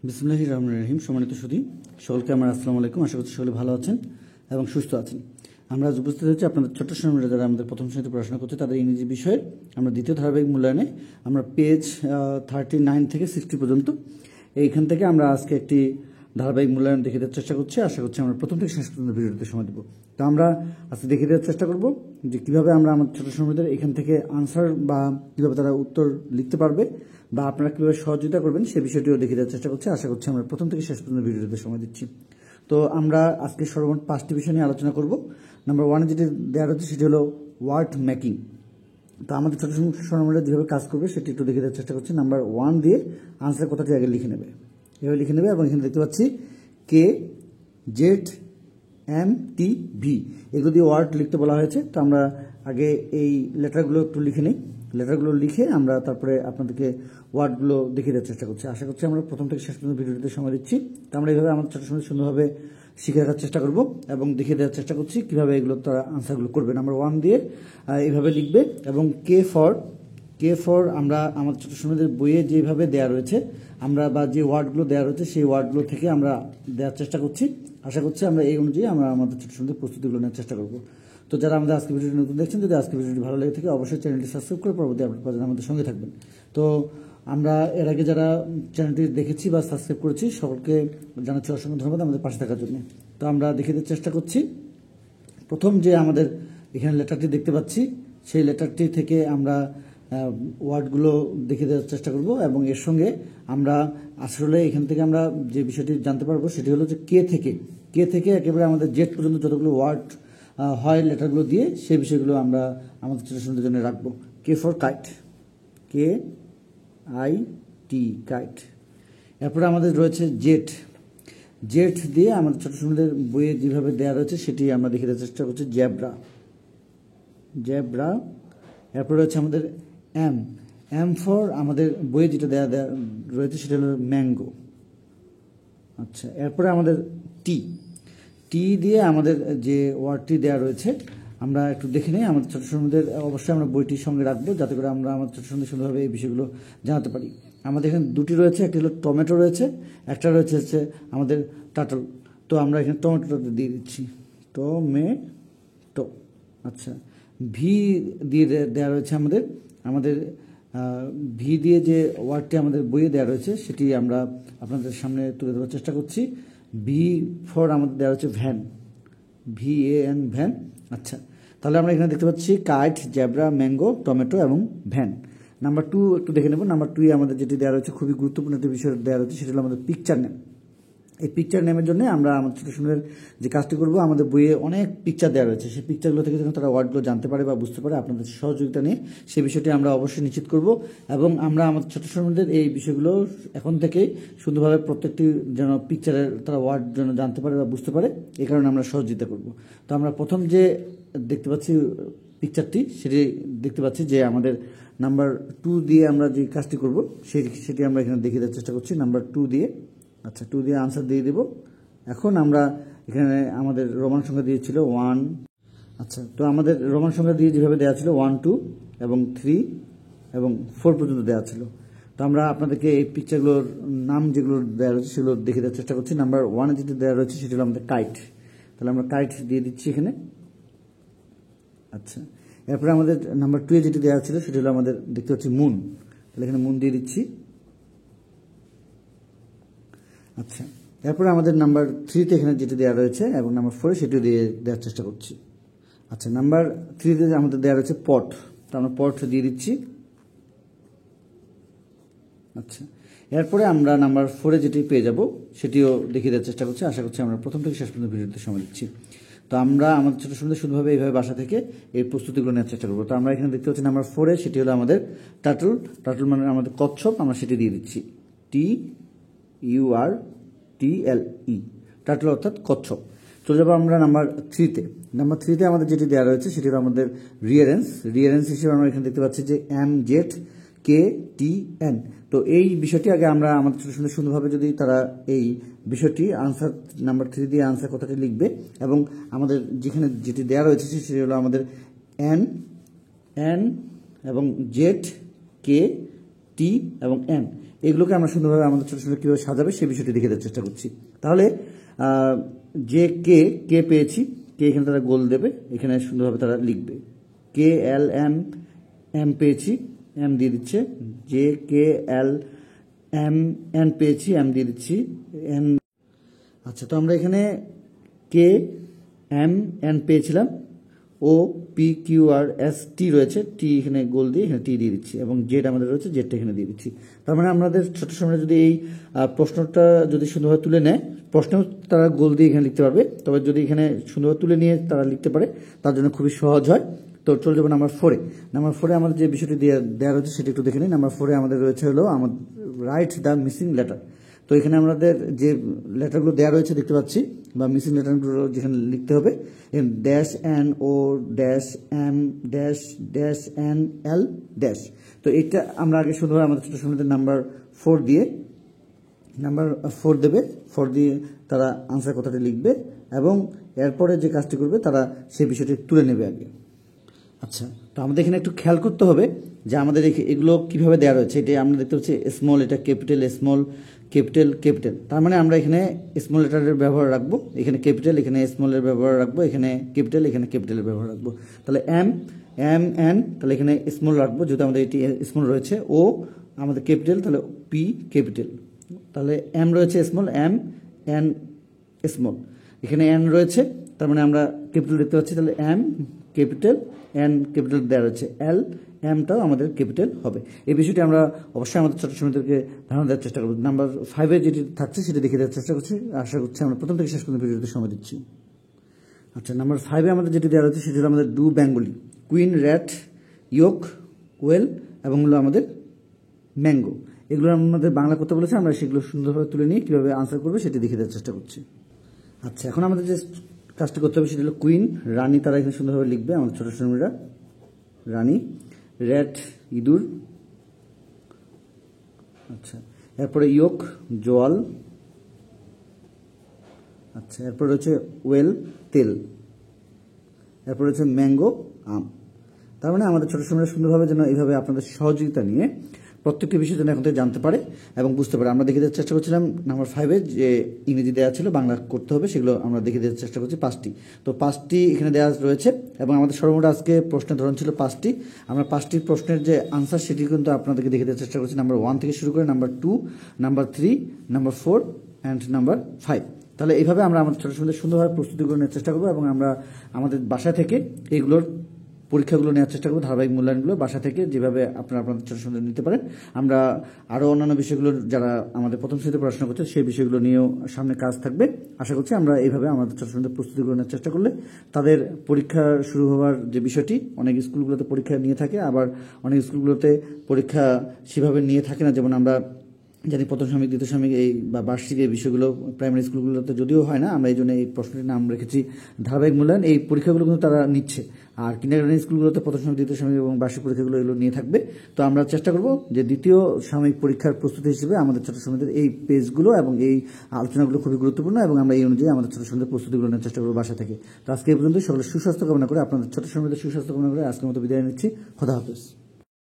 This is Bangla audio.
বিসমিল্লাহির রহমানির রহিম। সম্মানিত সুধী সকলকে আমার আসসালামু আলাইকুম। আশা করছি সকলে ভালো আছেন এবং সুস্থ আছেন। আমরা আজ উপস্থিত হচ্ছি আপনাদের ছোট্ট শ্রেণীরা যারা আমাদের প্রথম শ্রেণীতে পড়াশোনা করছে তাদের ইংরেজি বিষয়ের আমরা দ্বিতীয় ধারাবাহিক মূল্যায়নে আমরা পেজ 39 থেকে 60 পর্যন্ত এইখান থেকে আমরা আজকে একটি ধারাবাহিক মূল্যায়ন দেখিয়ে দেওয়ার চেষ্টা করছি। আশা করছি আমরা প্রথম থেকে শেষ পর্যন্ত ভিডিওতে সময় দেবো। তো আমরা আজকে দেখিয়ে দেওয়ার চেষ্টা করব যে কীভাবে আমরা আমাদের ছোটো শ্রেণীদের এখান থেকে আনসার বা কীভাবে তারা উত্তর লিখতে পারবে বা আপনারা কীভাবে সহযোগিতা করবেন সে বিষয়টিও দেখিয়ে দেওয়ার চেষ্টা করছি। আশা করছি আমরা প্রথম থেকে শেষ পর্যন্ত ভিডিওতে সময় দিচ্ছি। তো আমরা আজকে সর্বমোট 5টি বিষয় নিয়ে আলোচনা করব। নাম্বার 1 যেটি দেওয়া রয়েছে সেটি হলো ওয়ার্ড মেকিং। তো আমাদের ছোটো শ্রেণীরা যেভাবে কাজ করবে সেটি একটু দেখিয়ে দেওয়ার চেষ্টা করছি। নাম্বার 1 দিয়ে আনসার কথাটি আগে লিখে নেবে, এভাবে লিখে নেবে এবং এখানে দেখতে পাচ্ছি কে জেড এম টি ভি এগুলো দিয়ে ওয়ার্ড লিখতে বলা হয়েছে। তো আমরা আগে এই লেটারগুলো একটু লিখে নিই। লেটারগুলো লিখে আমরা তারপরে আপনাদেরকে ওয়ার্ডগুলো দেখিয়ে দেওয়ার চেষ্টা করছি। আশা করছি আমরা প্রথম থেকে শেষ পর্যন্ত ভিডিওটিতে সময় দিচ্ছি। তো আমরা এইভাবে আমাদের ছোটো সময় সুন্দরভাবে শিখে রাখার চেষ্টা করব এবং দেখিয়ে দেওয়ার চেষ্টা করছি কীভাবে এগুলো তারা আনসারগুলো করবে। নাম্বার 1 দিয়ে এইভাবে লিখবে এবং কে ফর আমরা আমাদের ছোটো সময়দের বইয়ে যেভাবে দেওয়া রয়েছে আমরা বা যে ওয়ার্ডগুলো দেওয়া রয়েছে সেই ওয়ার্ডগুলো থেকে আমরা দেওয়ার চেষ্টা করছি। আশা করছি আমরা এই অনুযায়ী আমরা আমাদের ছোটো সময়দের প্রস্তুতিগুলো নেওয়ার চেষ্টা করব। তো যারা আমাদের আজকে ভিডিওটি নতুন দেখছেন, যদি আজকে ভিডিওটি ভালো লেগে থাকে অবশ্যই চ্যানেলটি সাবস্ক্রাইব করে পরবর্তী আপডেট পাওয়ার জন্য আমাদের সঙ্গে থাকবেন। তো আমরা এর আগে যারা চ্যানেলটি দেখেছি বা সাবস্ক্রাইব করেছি সকলকে জানাচ্ছি অসংখ্য ধন্যবাদ আমাদের পাশে থাকার জন্য। তো আমরা দেখে দেওয়ার চেষ্টা করছি। প্রথম যে আমাদের এখানে লেটারটি দেখতে পাচ্ছি সেই লেটারটি থেকে আমরা ওয়ার্ডগুলো দেখে দেওয়ার চেষ্টা করব এবং এর সঙ্গে আমরা আসলে এখান থেকে আমরা যে বিষয়টি জানতে পারবো সেটি হলো যে কে থেকে একেবারে আমাদের জেড পর্যন্ত যতগুলো ওয়ার্ড হয় লেটারগুলো দিয়ে সেই বিষয়গুলো আমরা আমাদের ছোটো শ্রেণীদের জন্য রাখবো। K for kite, K I T kite. এরপরে আমাদের রয়েছে জেড দিয়ে আমাদের ছোটো শ্রেণীদের বইয়ে যেভাবে দেওয়া রয়েছে সেটি আমরা দেখে দেওয়ার চেষ্টা করছি। জ্যাব্রা। এরপরে রয়েছে আমাদের এম ফর আমাদের বইয়ে যেটা দেওয়া রয়েছে সেটা হলো ম্যাঙ্গো। আচ্ছা, এরপরে আমাদের টি দিয়ে আমাদের যে ওয়ার্ডটি দেওয়া রয়েছে আমরা একটু দেখে নিই। আমাদের ছোটো শ্রেণীদের অবশ্যই আমরা বইটির সঙ্গে রাখবো যাতে করে আমরা আমাদের ছোটো শ্রেণীদের সুন্দরভাবে এই বিষয়গুলো জানাতে পারি। আমাদের এখানে দুটি রয়েছে, একটি হলো টমেটো রয়েছে, একটা রয়েছে হচ্ছে আমাদের টাটল। তো আমরা এখানে টমেটোটা দিয়ে দিচ্ছি, টমেটো। আচ্ছা, ভি দিয়ে দেওয়া রয়েছে আমাদের ভি দিয়ে যে ওয়ার্ডটি আমাদের বইয়ে দেওয়া রয়েছে সেটি আমরা আপনাদের সামনে তুলে ধরার চেষ্টা করছি। ভি ফর আমাদের দেওয়া হচ্ছে ভ্যান, VAN ভ্যান। আচ্ছা, তাহলে আমরা এখানে দেখতে পাচ্ছি কাইট, জ্যাব্রা, ম্যাঙ্গো, টমেটো এবং ভ্যান। নাম্বার 2 একটু দেখে নেব। নাম্বার 2 আমাদের যেটি দেওয়া রয়েছে খুবই গুরুত্বপূর্ণ একটি বিষয় দেওয়া রয়েছে সেটা হলো আমাদের পিকচার নেম। এই পিকচার নেমের জন্য আমরা আমাদের ছোটো সুন্দর যে কাজটি করব, আমাদের বইয়ে অনেক পিকচার দেওয়া রয়েছে, সেই পিকচারগুলো থেকে যখন তারা ওয়ার্ডগুলো জানতে পারে বা বুঝতে পারে আপনাদের সহযোগিতা নিয়ে সেই বিষয়টি আমরা অবশ্যই নিশ্চিত করব এবং আমরা আমাদের ছোটো সুন্দরদের এই বিষয়গুলো এখন থেকেই সুন্দরভাবে প্রত্যেকটি যেন পিকচারের তারা ওয়ার্ড যেন জানতে পারে বা বুঝতে পারে, এই কারণে আমরা সহযোগিতা করব। তো আমরা প্রথম যে দেখতে পাচ্ছি পিকচারটি সেটি দেখতে পাচ্ছি যে আমাদের নাম্বার 2 দিয়ে আমরা যে কাজটি করব সেটি আমরা এখানে দেখিয়ে দেওয়ার চেষ্টা করছি। নাম্বার 2 দিয়ে, আচ্ছা 2 দিয়ে আনসার দিয়ে দেব। এখন আমরা এখানে আমাদের রোমান সংখ্যা দিয়েছিল 1। আচ্ছা, তো আমাদের রোমান সংখ্যা দিয়ে যেভাবে দেওয়া ছিল 1, 2 এবং 3 এবং 4 পর্যন্ত দেওয়া ছিল। তো আমরা আপনাদেরকে এই পিকচারগুলোর নাম যেগুলো দেওয়া রয়েছে সেগুলো দেখে দেওয়ার চেষ্টা করছি। নাম্বার 1 যেটি দেওয়া রয়েছে সেটি হলো আমাদের কাইট। তাহলে আমরা কাইট দিয়ে দিচ্ছি এখানে। আচ্ছা, এরপরে আমাদের নাম্বার 2 যেটি দেওয়া ছিল সেটি হলো আমাদের দেখতে পাচ্ছি মুন। তাহলে এখানে মুন দিয়ে দিচ্ছি। আচ্ছা, এরপরে আমাদের নাম্বার 3তে এখানে যেটি দেওয়া রয়েছে এবং নাম্বার 4 সেটিও দিয়ে দেওয়ার চেষ্টা করছি। আচ্ছা, নাম্বার 3তে আমাদের দেওয়া রয়েছে পট, তো আমরা পট দিয়ে দিচ্ছি। আচ্ছা, এরপরে আমরা নাম্বার 4 যেটি পেয়ে যাব সেটিও দেখিয়ে দেওয়ার চেষ্টা করছি। আশা করছি আমরা প্রথম থেকে শেষ পর্যন্ত ভিডিওতে সময় দিচ্ছি। তো আমরা আমাদের ছোটো সুন্দর সুন্দরভাবে এইভাবে বাসা থেকে এই প্রস্তুতিগুলো নেওয়ার চেষ্টা করবো। তো আমরা এখানে দেখতে পাচ্ছি নাম্বার 4 সেটি হলো আমাদের টাটল মানে আমাদের কচ্ছপ, আমরা সেটি দিয়ে দিচ্ছি TURTLE, টাটল অর্থাৎ কচ্ছপ। চলে যাবো আমরা নাম্বার 3তে। নাম্বার 3তে আমাদের যেটি দেওয়া রয়েছে সেটি হলো আমাদের রিয়ারেন্স হিসেবে আমরা এখানে দেখতে পাচ্ছি যে MZKTN। তো এই বিষয়টি আগে আমরা আমাদের ছোটো সুন্দরভাবে যদি তারা এই বিষয়টি আনসার নাম্বার 3 দিয়ে আনসার কথাটি লিখবে এবং আমাদের যেখানে যেটি দেওয়া রয়েছে সেটি হলো আমাদের N এবং ZKT এবং N এগুলোকে আমরা সুন্দরভাবে আমাদের ছোট ছোট কীভাবে সাজাবে সেই বিষয়টি দেখে দেওয়ার চেষ্টা করছি। তাহলে যে কে পেয়েছি, কে এখানে তারা গোল দেবে, এখানে সুন্দরভাবে তারা লিখবে। কে এল এম এম পেয়েছি, এম দিয়ে দিচ্ছে। যে কে এল এম এন পেয়েছি, এম দিয়ে দিচ্ছি, এম। আচ্ছা, তো আমরা এখানে কে এম এন পেয়েছিলাম, O P Q R S T রয়েছে, টি এখানে গোল দিয়ে এখানে টি দিয়ে দিচ্ছি, এবং জেড আমাদের রয়েছে, জেডটা এখানে দিয়ে দিচ্ছি। তার মানে আমাদের ছোট সময় যদি এই প্রশ্নটা যদি সুন্দরভাবে তুলে নেয়, প্রশ্নেও তারা গোল দিয়ে এখানে লিখতে পারবে। তবে যদি এখানে সুন্দরভাবে তুলে নিয়ে তারা লিখতে পারে, তার জন্য খুবই সহজ হয়। তো চলে যাবো নাম্বার 4-এ। নাম্বার 4-এ আমাদের যে বিষয়টি দেওয়া রয়েছে সেটা একটু দেখে নিই। নাম্বার 4-এ আমাদের রয়েছে হলো আমাদের রাইট দ্য মিসিং লেটার। তো এখানে আমাদের যে লেটারগুলো দেওয়া রয়েছে দেখতে পাচ্ছি, বা মিসিং লেটারগুলো যেখানে লিখতে হবে, dash N O dash M dash dash N L dash. তো এটা আমরা আগে শুধুভাবে আমাদের ছোটো সময়তে নাম্বার 4 দেবে, 4 দিয়ে তারা আনসার কথাটি লিখবে, এবং এরপরে যে কাজটি করবে তারা সেই বিষয়টি তুলে নেবে আগে। আচ্ছা, তো আমাদের এখানে একটু খেয়াল করতে হবে যে আমাদের এগুলো কীভাবে দেওয়া রয়েছে। এটা আমরা দেখতে পাচ্ছি স্মল, এটা ক্যাপিটাল, স্মল, ক্যাপিটাল, ক্যাপিটাল। তার মানে আমরা এখানে স্মল লেটারের ব্যবহার রাখবো, এখানে ক্যাপিটাল, এখানে স্মলের ব্যবহার রাখবো, এখানে ক্যাপিটাল, এখানে ক্যাপিটালের ব্যবহার রাখবো। তাহলে এম এন, তাহলে এখানে স্মল রাখবো যেহেতু আমাদের এটি স্মল রয়েছে। ও আমাদের ক্যাপিটাল, তাহলে পি ক্যাপিটাল। তাহলে এম রয়েছে স্মল, এম এন স্মল, এখানে এন রয়েছে, তার মানে আমরা ক্যাপিটাল দেখতে পাচ্ছি। তাহলে এম ক্যাপিটাল, এন ক্যাপিটাল দেওয়া রয়েছে, এল এমটাও আমাদের ক্যাপিটাল হবে। এই বিষয়টি আমরা অবশ্যই আমাদের ছোট সময়দেরকে ধারণা দেওয়ার চেষ্টা করবো। নাম্বার 5-এ যেটি থাকছে সেটা দেখে দেওয়ার চেষ্টা করছি, আশা করছি আমরা প্রথম থেকে শেষ পর্যন্ত ভিডিওতে সময় দিচ্ছি। আচ্ছা, নাম্বার 5-এ আমাদের যেটি দেওয়া রয়েছে সেটি হলো আমাদের do Bengali, queen, rat, ইয়োক, well, এবং হলো আমাদের ম্যাঙ্গো। এগুলো আমাদের বাংলা করতে বলেছে, আমরা সেগুলো সুন্দরভাবে তুলে নিয়ে কীভাবে আনসার করবে সেটি দেখে দেওয়ার চেষ্টা করছি। আচ্ছা, এখন আমাদের যে কাজটি করতে হবে সেটা হলো কুইন, রানী, তারা এখানে সুন্দরভাবে লিখবে আমাদের ছোটো সময়রা, রানী, র্যাট, ইঁদুর। আচ্ছা, এরপরে ইয়োক, জোয়াল। আচ্ছা, এরপরে রয়েছে ওয়েল, তেল। এরপরে রয়েছে ম্যাঙ্গো, আম। তার মানে আমাদের ছোটো সময়রা সুন্দরভাবে যেন এইভাবে আপনাদের সহযোগিতা নিয়ে প্রত্যেকটি বিষয় যেন এখন থেকে জানতে পারে এবং বুঝতে পারে। আমরা দেখে দেওয়ার চেষ্টা করছিলাম নাম্বার 5-এ যে ইংরেজি দেওয়া ছিল, বাংলা করতে হবে, সেগুলো আমরা দেখে দেওয়ার চেষ্টা করছি 5টি। তো 5টি এখানে দেওয়া রয়েছে, এবং আমাদের সর্বমোট আজকে প্রশ্নের ধরন ছিল 5টি। আমরা 5টি প্রশ্নের যে আনসার সেটি কিন্তু আপনাদেরকে দেখে দেওয়ার চেষ্টা করছি, নাম্বার 1 থেকে শুরু করে number 2, number 3, number 4 and number 5। তাহলে এইভাবে আমরা আমাদের ছোটো সময় সুন্দরভাবে প্রস্তুতি করে নেওয়ার চেষ্টা করবো, এবং আমরা আমাদের বাসা থেকে এইগুলোর পরীক্ষাগুলো নেওয়ার চেষ্টা করবো, ধারাবাহিক মূল্যায়নগুলো বাসা থেকে যেভাবে আপনারা আপনাদের ছোটো সময় নিতে পারেন। আমরা আরও অন্যান্য বিষয়গুলো যারা আমাদের প্রথম শ্রেণীতে পড়াশোনা করছে সেই বিষয়গুলো নিয়েও সামনে কাজ থাকবে। আশা করছি আমরা এইভাবে আমাদের ছোটো সময় প্রস্তুতিগুলো নেওয়ার চেষ্টা করলে তাদের পরীক্ষা শুরু হওয়ার যে বিষয়টি, অনেক স্কুলগুলোতে পরীক্ষা নিয়ে থাকে, আবার অনেক স্কুলগুলোতে পরীক্ষা সেভাবে নিয়ে থাকে না। যেমন আমরা জানি প্রথম সাময়িক, দ্বিতীয় সাময়িক এই বা বার্ষিক এই বিষয়গুলো প্রাইমারি স্কুলগুলোতে যদিও হয় না, আমরা এই জন্য এই প্রশ্নটির নাম রেখেছি ধারাবাহিক মূল্যায়ন। এই পরীক্ষাগুলো কিন্তু তারা নিচ্ছে, আর কিন্ডারগার্টেন স্কুলগুলোতে প্রথম সাময়িক, দ্বিতীয় সাময়িক এবং বার্ষিক পরীক্ষাগুলো এগুলো নিয়ে থাকবে। তো আমরা চেষ্টা করব যে দ্বিতীয় সাময়িক পরীক্ষার প্রস্তুতি হিসেবে আমাদের ছোটো সময়দের এই পেজগুলো এবং এই আলোচনাগুলো খুবই গুরুত্বপূর্ণ, এবং আমরা এই অনুযায়ী আমাদের ছোটো সময়দের প্রস্তুতিগুলো নেওয়ার চেষ্টা করবো বাসা থেকে। তো আজকে এই পর্যন্ত সকলের সুস্বাস্থ্য কামনা করে, আপনাদের ছোটো সময়দের সুস্বাস্থ্য কামনা করে আজকের মতো বিদায় নিচ্ছি। খোদা হাফেজ।